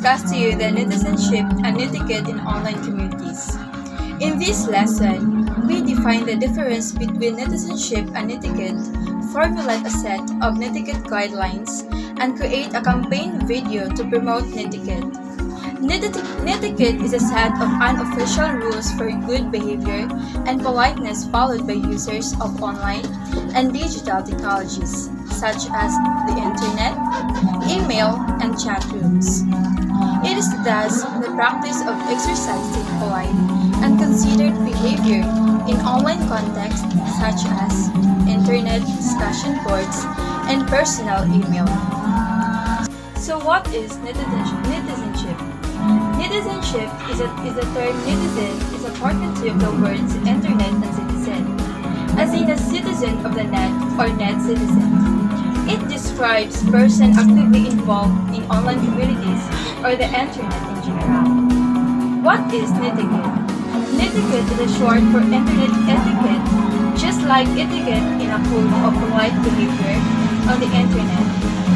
discuss to you the netizenship and netiquette in online communities. In this lesson, we define the difference between netizenship and netiquette, formulate a set of netiquette guidelines, and create a campaign video to promote netiquette. Netiquette is a set of unofficial rules for good behavior and politeness followed by users of online and digital technologies, such as the internet, email, and chat rooms. It is thus the practice of exercising polite and considered behavior in online contexts such as internet discussion boards and personal email. So what is netizenship? Netizenship is a term. Netizen is a portmanteau of the words internet and citizen, as in a citizen of the net or net citizen. It describes person actively involved in online communities or the internet in general. What is netiquette? Netiquette is a short for internet etiquette, just like etiquette in a code of polite behavior on the internet.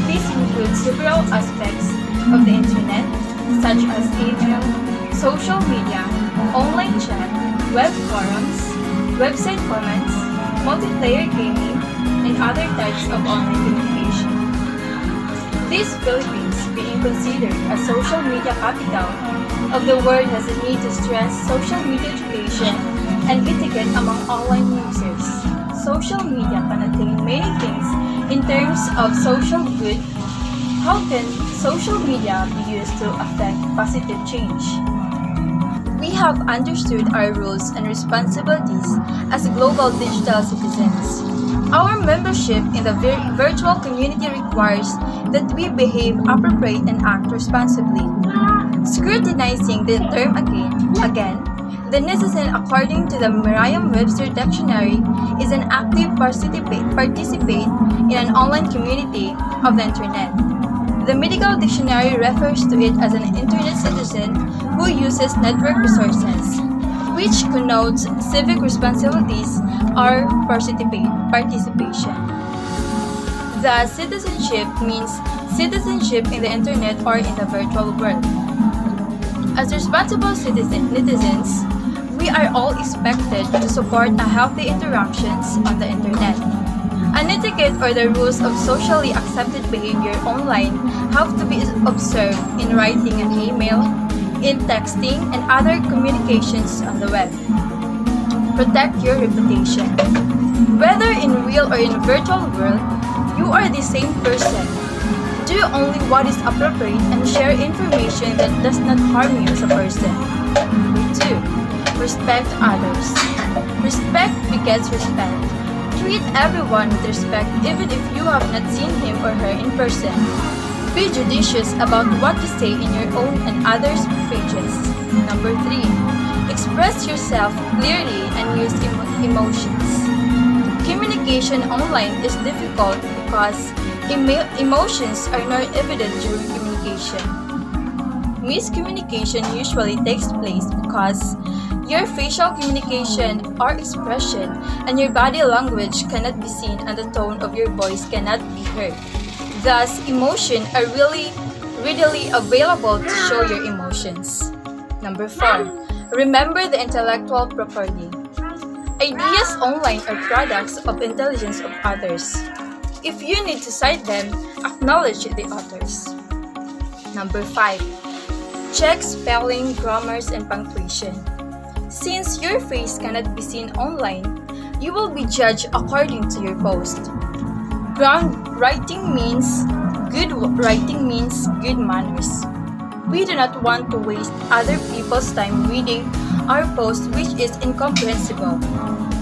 This includes several aspects of the internet, such as email, social media, online chat, web forums, website comments, multiplayer gaming, and other types of online communication. This Philippines, being considered a social media capital of the world, has a need to stress social media education and etiquette among online users. Social media can attain many things in terms of social good. How can social media be used to affect positive change? We have understood our roles and responsibilities as global digital citizens. Our membership in the virtual community requires that we behave appropriately and act responsibly. Scrutinizing the term again, the netizen, according to the Merriam-Webster Dictionary, is an active participate in an online community of the internet. The Medical Dictionary refers to it as an internet citizen who uses network resources, which connotes civic responsibilities or participation. The citizenship means citizenship in the internet or in the virtual world. As responsible netizens, we are all expected to support a healthy interactions on the internet. An etiquette or the rules of socially accepted behavior online have to be observed in writing an email, in texting, and other communications on the web. Protect your reputation. Whether in real or in virtual world, you are the same person. Do only what is appropriate and share information that does not harm you as a person. Number 2. Respect others. Respect begets respect. Treat everyone with respect even if you have not seen him or her in person. Be judicious about what you say in your own and others' pages. Number 3. Express yourself clearly and use emotions. Communication online is difficult because emotions are not evident during communication. Miscommunication usually takes place because your facial communication or expression and your body language cannot be seen and the tone of your voice cannot be heard. Thus, emotions are really readily available to show your emotions. Number 4. Remember the intellectual property. Ideas online are products of intelligence of others. If you need to cite them, acknowledge the authors. Number 5. Check spelling, grammars, and punctuation. Since your face cannot be seen online, you will be judged according to your post. Writing means good manners. We do not want to waste other people's time reading our post, which is incomprehensible.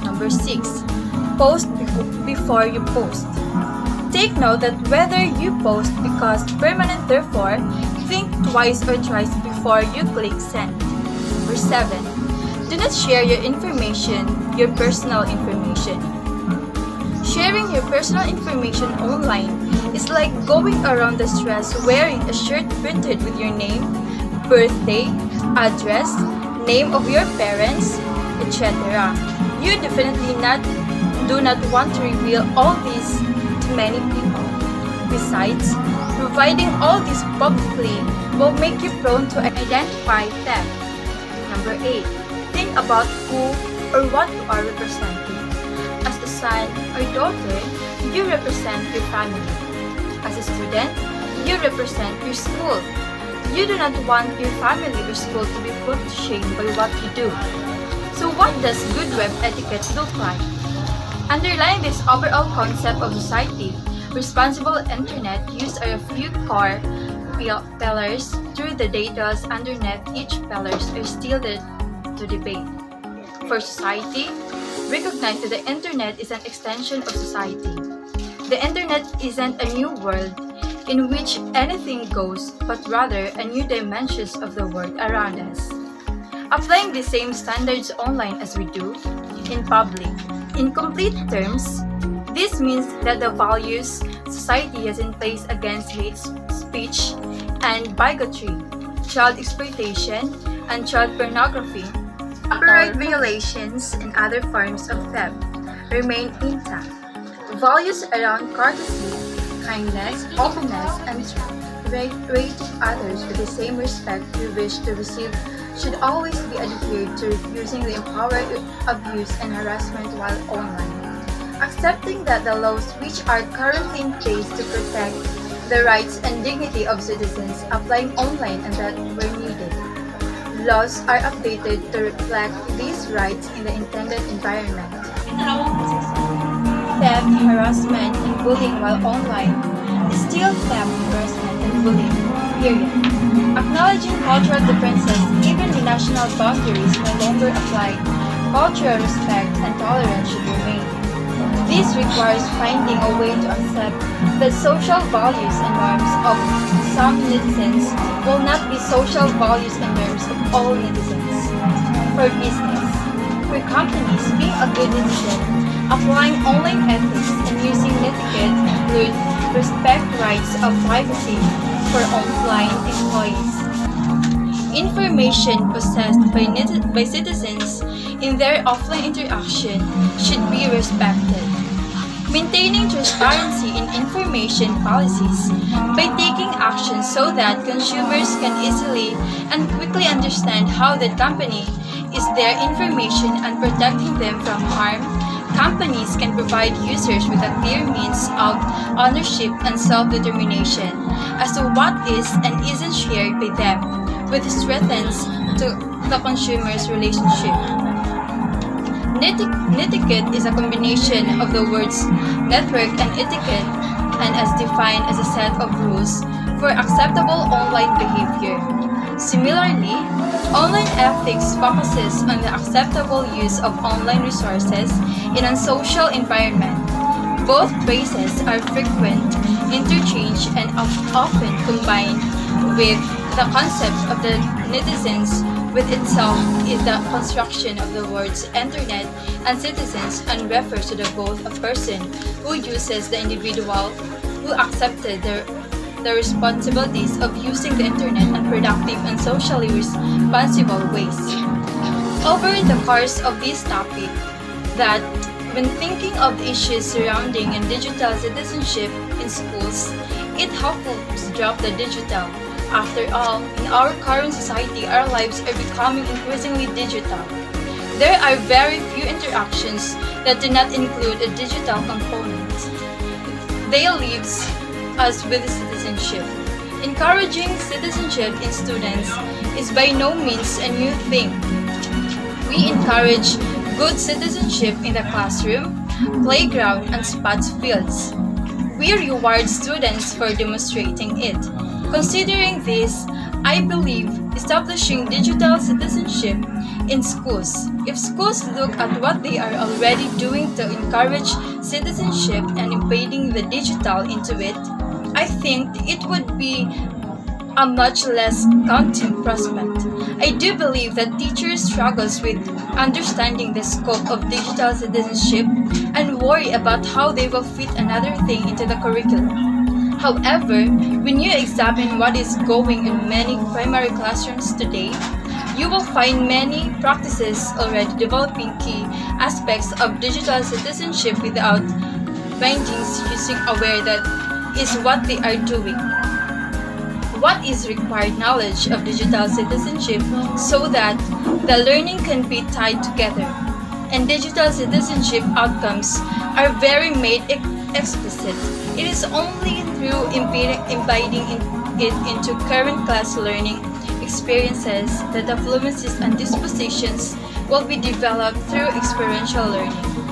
Number 6. Post before you post. Take note that whether you post because permanent, therefore, think twice or thrice before you click send. Number 7. Do not share your information, your personal information. Sharing your personal information online is like going around the stress wearing a shirt printed with your name, birthday, address, name of your parents, etc. You definitely do not want to reveal all these to many people. Besides, Providing all this publicly will make you prone to identify theft. Number 8. Think about who or what you are representing. As a son or daughter, you represent your family. As a student, you represent your school. You do not want your family or school to be put to shame by what you do. So what does good web etiquette look like? Underlying this overall concept of society, responsible internet use are a few core pillars. Through the data underneath each pillars are still to debate. For society, recognize that the internet is an extension of society. The internet isn't a new world in which anything goes, but rather a new dimensions of the world around us. Applying the same standards online as we do in public. In complete terms, this means that the values society has in place against hate speech and bigotry, child exploitation, and child pornography, copyright violations, and other forms of theft remain intact. Values around courtesy, kindness, openness, and treating others with the same respect we wish to receive should always be adhered to, refusing the empowered abuse and harassment while online. Accepting that the laws which are currently in place to protect the rights and dignity of citizens applying online and that were needed. Laws are updated to reflect these rights in the intended environment. Theft, harassment, and bullying while online is still theft, harassment, and bullying, period. Acknowledging cultural differences, even the national boundaries no longer apply. Cultural respect and tolerance should remain. This requires finding a way to accept that social values and norms of some netizens will not be social values and norms of all netizens. For business, for companies, being a good netizen, applying online ethics and using Netiquette include respect rights of privacy for offline employees. Information possessed by citizens in their offline interaction should be respected. Maintaining transparency in information policies by taking action so that consumers can easily and quickly understand how the company is their information and protecting them from harm. Companies can provide users with a clear means of ownership and self-determination as to what is and isn't shared by them, which strengthens the consumer's relationship. Netiquette is a combination of the words network and etiquette and as defined as a set of rules for acceptable online behavior. Similarly, online ethics focuses on the acceptable use of online resources in a social environment. Both phrases are frequent interchange and often combined with the concept of the netizens with itself is the construction of the words internet and citizens and refers to the both a person who uses the individual who accepted the responsibilities of using the internet in productive and socially responsible ways. Over the course of this topic, that when thinking of the issues surrounding in digital citizenship in schools, it's helpful to drop the digital. After all, in our current society, our lives are becoming increasingly digital. There are very few interactions that do not include a digital component. They leaves us with citizenship. Encouraging citizenship in students is by no means a new thing. We encourage good citizenship in the classroom, playground, and sports fields. We reward students for demonstrating it. Considering this, I believe establishing digital citizenship in schools. If schools look at what they are already doing to encourage citizenship and embedding the digital into it, I think it would be a much less daunting prospect. I do believe that teachers struggles with understanding the scope of digital citizenship and worry about how they will fit another thing into the curriculum. However, when you examine what is going in many primary classrooms today, you will find many practices already developing key aspects of digital citizenship without bindings using aware that is what they are doing. what is required knowledge of digital citizenship so that the learning can be tied together. And digital citizenship outcomes are very made explicit. It is only through embedding it into current class learning experiences that the fluencies and dispositions will be developed through experiential learning.